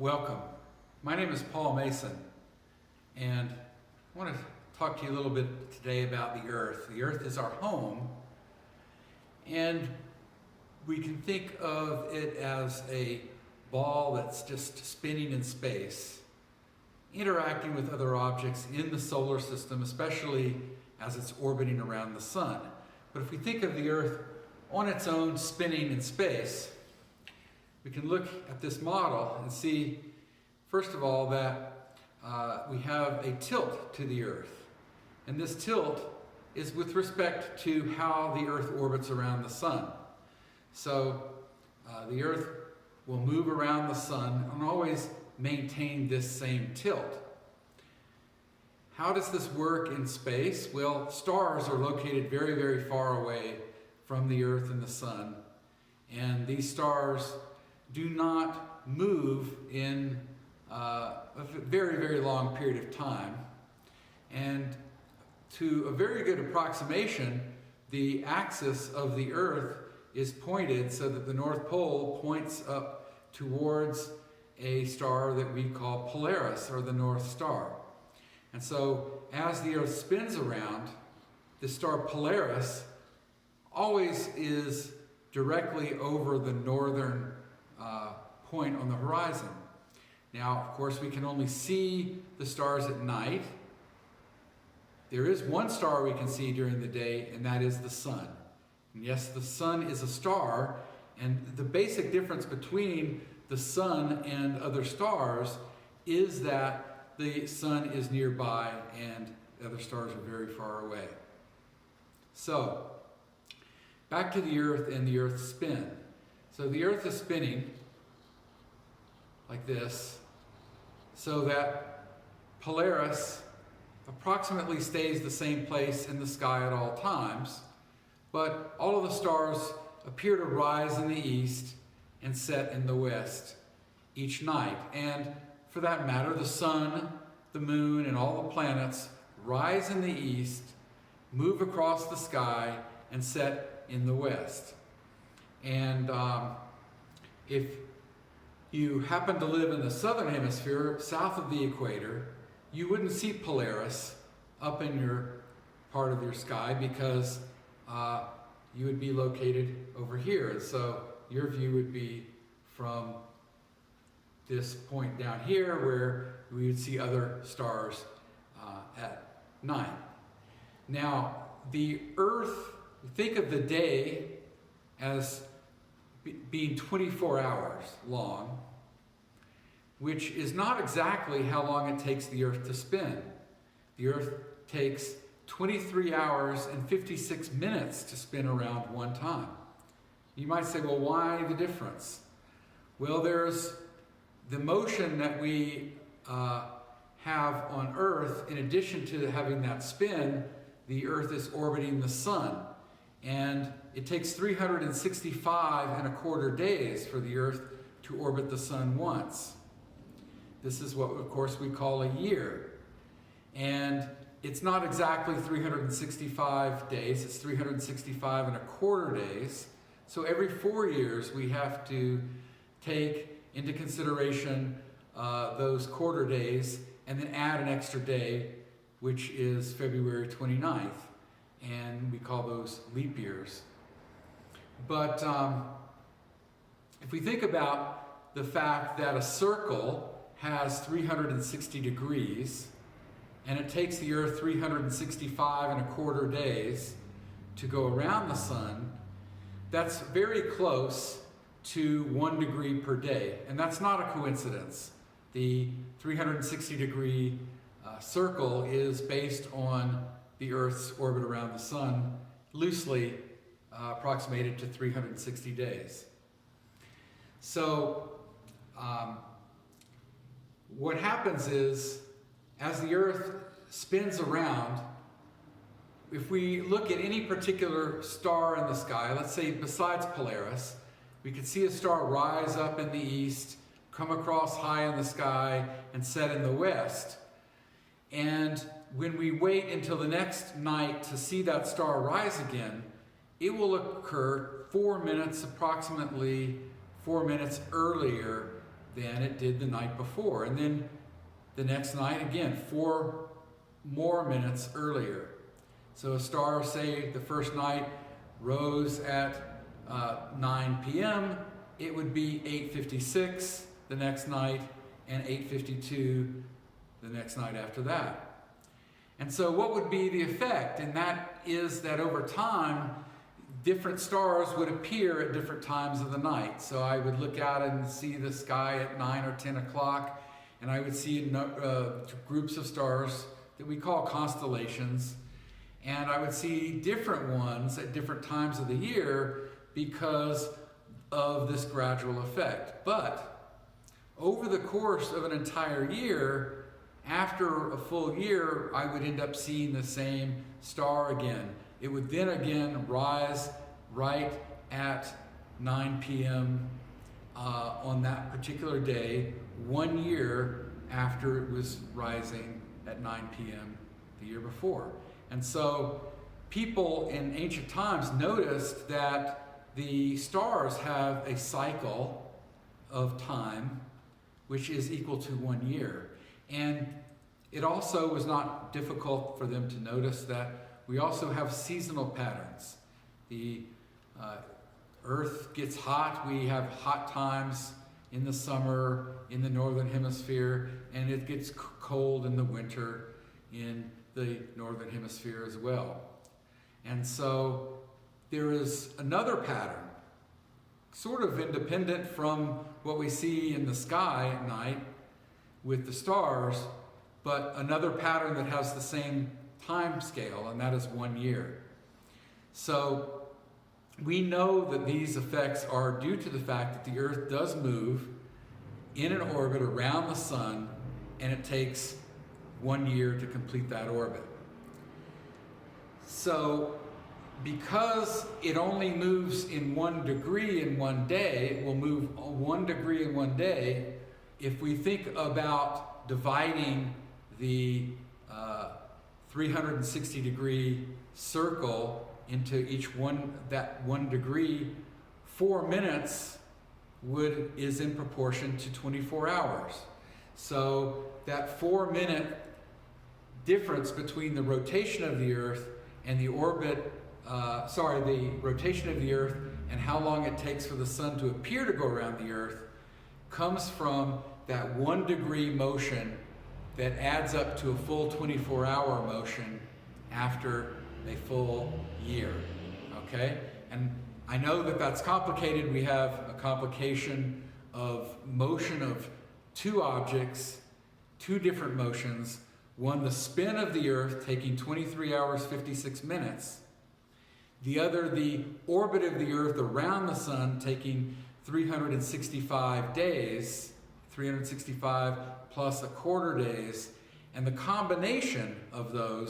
Welcome. My name is Paul Mason, and I want to talk to you a little bit today about the Earth. The Earth is our home, and we can think of it as a ball that's just spinning in space, interacting with other objects in the solar system, especially as it's orbiting around the sun. But if we think of the Earth on its own spinning in space, we can look at this model and see, first of all, that we have a tilt to the Earth. And this tilt is with respect to how the Earth orbits around the sun. So the Earth will move around the sun and always maintain this same tilt. How does this work in space? Well, stars are located very, very far away from the Earth and the sun. And these stars do not move in a very, very long period of time. And to a very good approximation, the axis of the Earth is pointed so that the North Pole points up towards a star that we call Polaris, or the North Star. And so as the Earth spins around, the star Polaris always is directly over the northern point on the horizon. Now, of course, we can only see the stars at night. There is one star we can see during the day, and that is the sun. And yes, the sun is a star, and the basic difference between the sun and other stars is that the sun is nearby and the other stars are very far away. So, back to the Earth and the Earth's spin. So the Earth is spinning like this, so that Polaris approximately stays the same place in the sky at all times, but all of the stars appear to rise in the east and set in the west each night. And for that matter, the sun, the moon, and all the planets rise in the east, move across the sky, and set in the west. And if you happen to live in the southern hemisphere, south of the equator, you wouldn't see Polaris up in your part of your sky because you would be located over here. And so your view would be from this point down here where we would see other stars at night. Now, the Earth, think of the day as being 24 hours long, which is not exactly how long it takes the Earth to spin. The Earth takes 23 hours and 56 minutes to spin around one time. You might say, well, why the difference? Well, there's the motion that we have on Earth. In addition to having that spin, the Earth is orbiting the sun. And it takes 365 and a quarter days for the Earth to orbit the sun once. This is what, of course, we call a year. And it's not exactly 365 days, it's 365 and a quarter days. So every 4 years we have to take into consideration those quarter days and then add an extra day, which is February 29th. And we call those leap years. But if we think about the fact that a circle has 360 degrees, and it takes the Earth 365 and a quarter days to go around the sun, that's very close to 1 degree per day. And that's not a coincidence. The 360 degree circle is based on the Earth's orbit around the sun, loosely approximated to 360 days. So what happens is, as the Earth spins around, if we look at any particular star in the sky, let's say besides Polaris, we could see a star rise up in the east, come across high in the sky, and set in the west. And when we wait until the next night to see that star rise again, it will occur approximately 4 minutes earlier than it did the night before. And then the next night, again, 4 more minutes earlier. So a star, say, the first night rose at 9 p.m., it would be 8:56 the next night and 8:52 the next night after that. And so what would be the effect? And that is that over time, different stars would appear at different times of the night. So I would look out and see the sky at 9 or 10 o'clock, and I would see groups of stars that we call constellations. And I would see different ones at different times of the year because of this gradual effect. But over the course of an entire year, after a full year, I would end up seeing the same star again. It would then again rise right at 9 p.m. On that particular day, 1 year after it was rising at 9 p.m. the year before. And so people in ancient times noticed that the stars have a cycle of time which is equal to 1 year. And it also was not difficult for them to notice that we also have seasonal patterns. The Earth gets hot. We have hot times in the summer in the northern hemisphere, and it gets cold in the winter in the northern hemisphere as well. And so there is another pattern, sort of independent from what we see in the sky at night with the stars, but another pattern that has the same time scale, and that is 1 year. So we know that these effects are due to the fact that the Earth does move in an orbit around the sun, and it takes 1 year to complete that orbit. So because it only moves in 1 degree in 1 day, it will move 1 degree in 1 day. If we think about dividing the 360-degree circle into each one, that 1 degree, 4 minutes is in proportion to 24 hours. So that 4-minute difference between the rotation of the Earth and the the rotation of the Earth and how long it takes for the sun to appear to go around the Earth comes from that 1 degree motion that adds up to a full 24-hour motion after a full year, okay? And I know that that's complicated. We have a complication of motion of 2 objects, 2 different motions. One, the spin of the Earth taking 23 hours, 56 minutes. The other, the orbit of the Earth around the sun taking 365 days, 365 plus a quarter days, and the combination of those